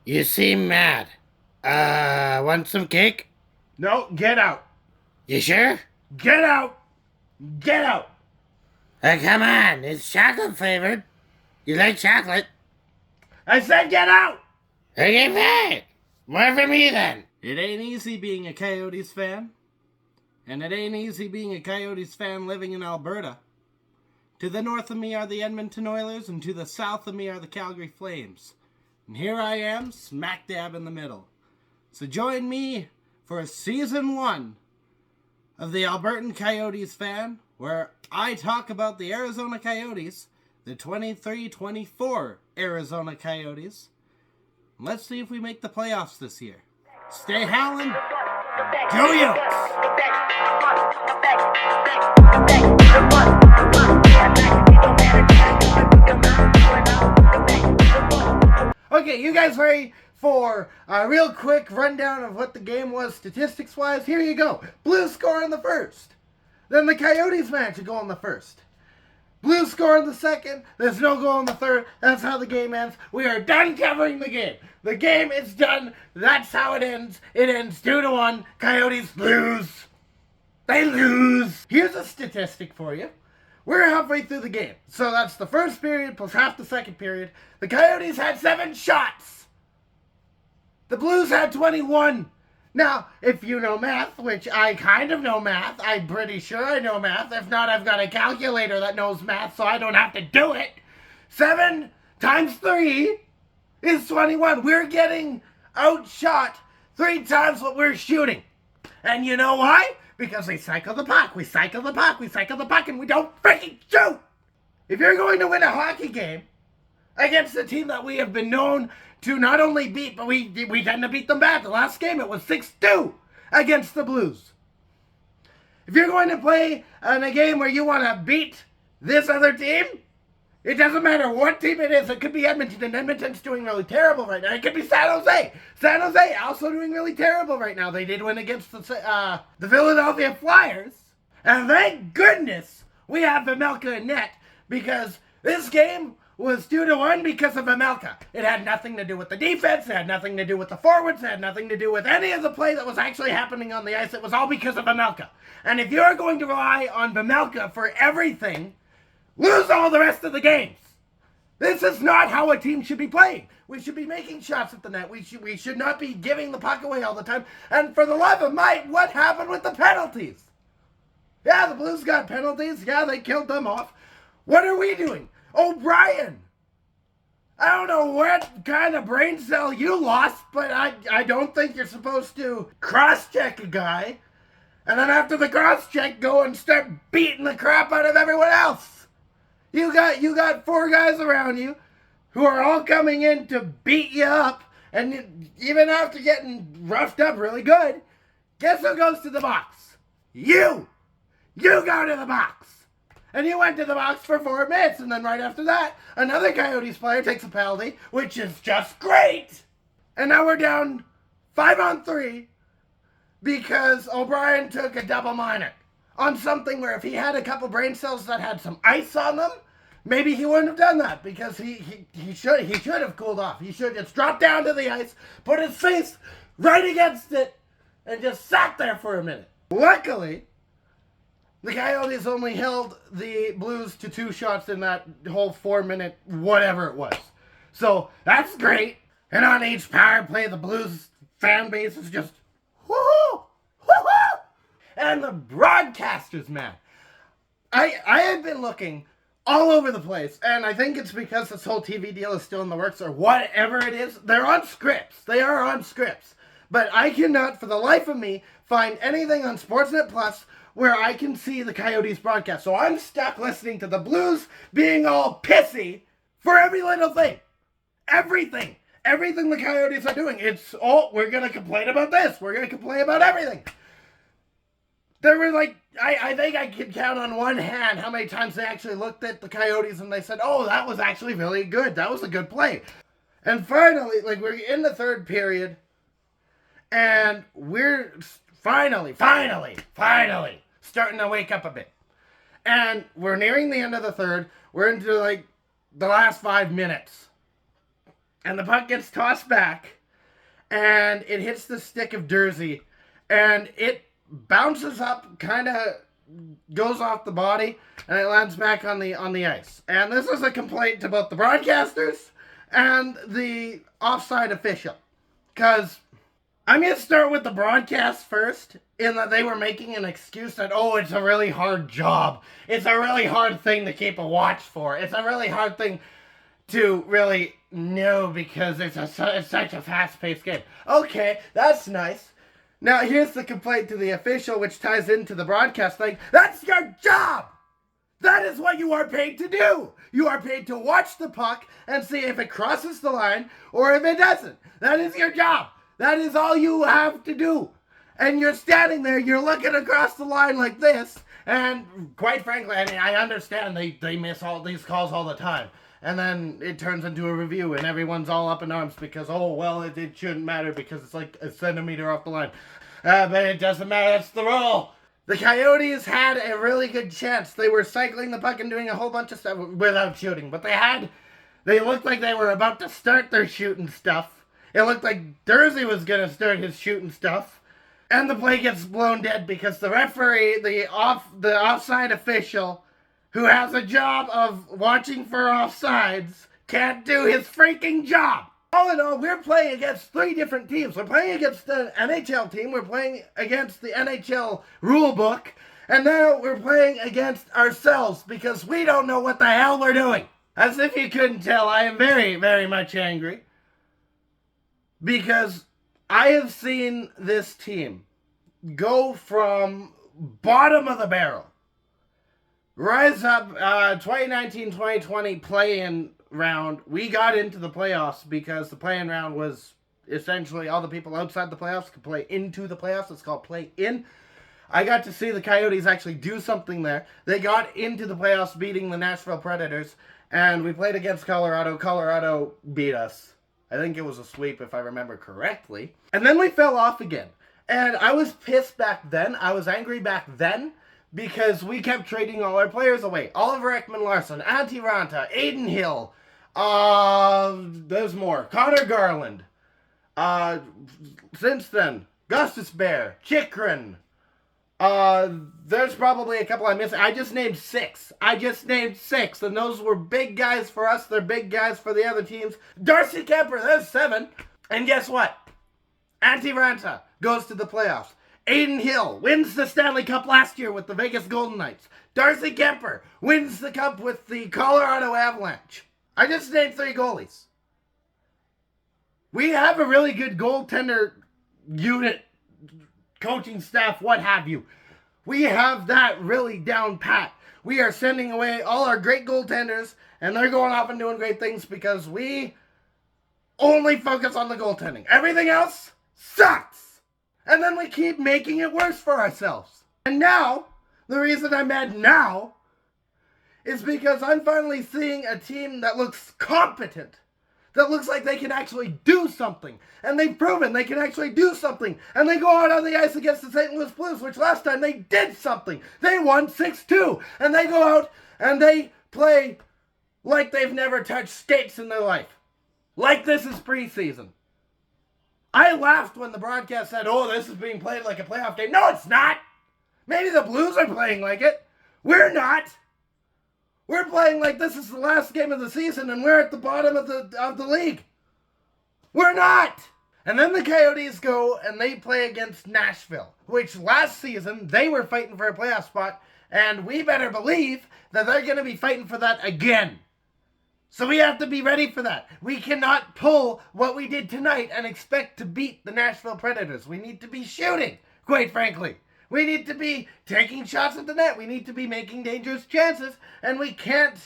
You seem mad. Want some cake? No, get out. You sure? Get out. Get out. Come on, it's chocolate flavored. You like chocolate? I said get out. Okay, fine. More for me then. It ain't easy being a Coyotes fan. And it ain't easy being a Coyotes fan living in Alberta. To the north of me are the Edmonton Oilers, and to the south of me are the Calgary Flames. And here I am, smack dab in the middle. So join me for season 1 of the Albertan Coyotes Fan, where I talk about the Arizona Coyotes, the 23-24 Arizona Coyotes. Let's see if we make the playoffs this year. Stay howling. Go Yotes! Okay, you guys ready for a real quick rundown of what the game was statistics-wise? Here you go. Blues score in the first. Then the Coyotes manage to go in the first. Blues score in the second. There's no goal in the third. That's how the game ends. We are done covering the game. The game is done. That's how it ends. It ends 2-1. Coyotes lose. They lose. Here's a statistic for you. We're halfway through the game. So that's the first period plus half the second period. The Coyotes had 7 shots. The Blues had 21. Now, if you know math, which I kind of know math, I'm pretty sure I know math. If not, I've got a calculator that knows math, so I don't have to do it. 7 times 3 is 21. We're getting outshot 3 times what we're shooting. And you know why? Because we cycle the puck, we cycle the puck, we cycle the puck, and we don't freaking shoot! If you're going to win a hockey game against a team that we have been known to not only beat, but we tend to beat them bad. The last game, it was 6-2 against the Blues. If you're going to play in a game where you want to beat this other team, it doesn't matter what team it is. It could be Edmonton, and Edmonton's doing really terrible right now. It could be San Jose. San Jose also doing really terrible right now. They did win against the Philadelphia Flyers. And thank goodness we have Vejmelka in net, because this game was 2-1 because of Vejmelka. It had nothing to do with the defense. It had nothing to do with the forwards. It had nothing to do with any of the play that was actually happening on the ice. It was all because of Vejmelka. And if you're going to rely on Vejmelka for everything, lose all the rest of the games. This is not how a team should be playing. We should be making shots at the net. We should not be giving the puck away all the time. And for the love of Mike, what happened with the penalties? Yeah, the Blues got penalties. Yeah, they killed them off. What are we doing? O'Brien! I don't know what kind of brain cell you lost, but I don't think you're supposed to cross-check a guy and then after the cross-check go and start beating the crap out of everyone else. You got 4 guys around you who are all coming in to beat you up, and even after getting roughed up really good, guess who goes to the box? You! You go to the box! And you went to the box for 4 minutes, and then right after that, another Coyotes player takes a penalty, which is just great! And now we're down 5-on-3 because O'Brien took a double minor on something where if he had a couple brain cells that had some ice on them, maybe he wouldn't have done that, because he should have cooled off. He should just drop down to the ice, put his face right against it, and just sat there for a minute. Luckily, the Coyotes only held the Blues to 2 shots in that whole 4-minute whatever it was. So that's great. And on each power play, the Blues fan base is just woohoo, woohoo. And the broadcasters, man, I have been looking all over the place, and I think it's because this whole TV deal is still in the works or whatever it is. They're on scripts. They are on scripts. But I cannot, for the life of me, find anything on Sportsnet Plus where I can see the Coyotes broadcast. So I'm stuck listening to the Blues being all pissy for every little thing. Everything. Everything the Coyotes are doing. It's, we're going to complain about this. We're going to complain about everything. There were like, I think I could count on one hand how many times they actually looked at the Coyotes and they said, oh, that was actually really good. That was a good play. And finally, like, we're in the third period, and we're finally starting to wake up a bit. And we're nearing the end of the third. We're into, like, the last 5 minutes. and the puck gets tossed back, and it hits the stick of Dursey, and it bounces up, kind of goes off the body, and it lands back on the ice. And this is a complaint about the broadcasters and the offside official, because I'm going to start with the broadcast first, in that they were making an excuse that, oh, it's a really hard job. It's a really hard thing to keep a watch for. It's a really hard thing to really know because it's such a fast-paced game. Okay, that's nice. Now, here's the complaint to the official, which ties into the broadcast thing. That's your job! That is what you are paid to do! You are paid to watch the puck and see if it crosses the line or if it doesn't. That is your job. That is all you have to do. And you're standing there, you're looking across the line like this, and quite frankly, I mean, I understand they miss all these calls all the time. And then it turns into a review, and everyone's all up in arms because, oh, well, it shouldn't matter because it's like a centimeter off the line. But it doesn't matter, that's the rule. The Coyotes had a really good chance. They were cycling the puck and doing a whole bunch of stuff without shooting. But they looked like they were about to start their shooting stuff. It looked like Dursey was going to start his shooting stuff. And the play gets blown dead because the referee, the offside official, who has a job of watching for offsides, can't do his freaking job. All in all, we're playing against 3 different teams. We're playing against the NHL team, we're playing against the NHL rulebook, and now we're playing against ourselves because we don't know what the hell we're doing. As if you couldn't tell, I am very, very much angry because I have seen this team go from bottom of the barrel, rise up, 2019-2020 play-in round. We got into the playoffs because the play-in round was essentially all the people outside the playoffs could play into the playoffs. It's called play-in. I got to see the Coyotes actually do something there. They got into the playoffs beating the Nashville Predators, and we played against Colorado. Colorado beat us. I think it was a sweep if I remember correctly. And then we fell off again. And I was pissed back then. I was angry back then because we kept trading all our players away. Oliver Ekman-Larsson, Antti Ranta, Aiden Hill, there's more. Connor Garland. Since then, Gustus Bear, Chikrin. There's probably a couple I'm missing. I just named 6. And those were big guys for us. They're big guys for the other teams. Darcy Kemper, there's 7. And guess what? Antti Ranta goes to the playoffs. Aiden Hill wins the Stanley Cup last year with the Vegas Golden Knights. Darcy Kemper wins the Cup with the Colorado Avalanche. I just named 3 goalies. We have a really good goaltender unit, coaching staff, what have you. We have that really down pat. We are sending away all our great goaltenders, and they're going off and doing great things because we only focus on the goaltending. Everything else sucks. And then we keep making it worse for ourselves. And now, the reason I'm mad now is because I'm finally seeing a team that looks competent. That looks like they can actually do something. And they've proven they can actually do something. And they go out on the ice against the St. Louis Blues, which last time they did something. They won 6-2. And they go out and they play like they've never touched skates in their life. Like this is preseason. I laughed when the broadcast said, oh, this is being played like a playoff game. No, it's not. Maybe the Blues are playing like it. We're not. We're playing like this is the last game of the season and we're at the bottom of the league. We're not. And then the Coyotes go and they play against Nashville, which last season they were fighting for a playoff spot, and we better believe that they're going to be fighting for that again. So we have to be ready for that. We cannot pull what we did tonight and expect to beat the Nashville Predators. We need to be shooting, quite frankly. We need to be taking shots at the net. We need to be making dangerous chances. And we can't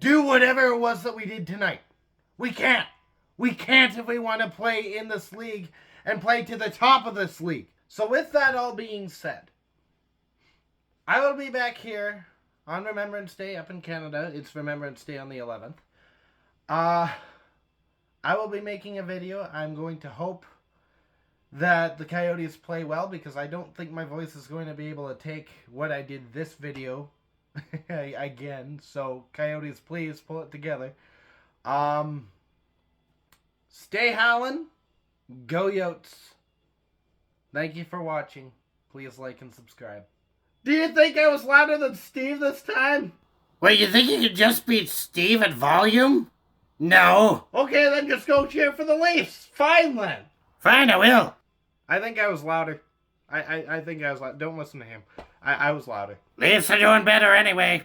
do whatever it was that we did tonight. We can't. We can't if we want to play in this league and play to the top of this league. So with that all being said, I will be back here on Remembrance Day up in Canada. It's Remembrance Day on the 11th. I will be making a video. I'm going to hope that the Coyotes play well, because I don't think my voice is going to be able to take what I did this video again. So Coyotes, please pull it together. Stay howling. Go Yotes. Thank you for watching. Please like and subscribe. Do you think I was louder than Steve this time? Wait, you think you could just beat Steve at volume? No. Okay, then just go cheer for the Leafs. Fine then. Fine, I will. I think I was louder. I think I was louder. Don't listen to him. I was louder. Leafs are doing better anyway.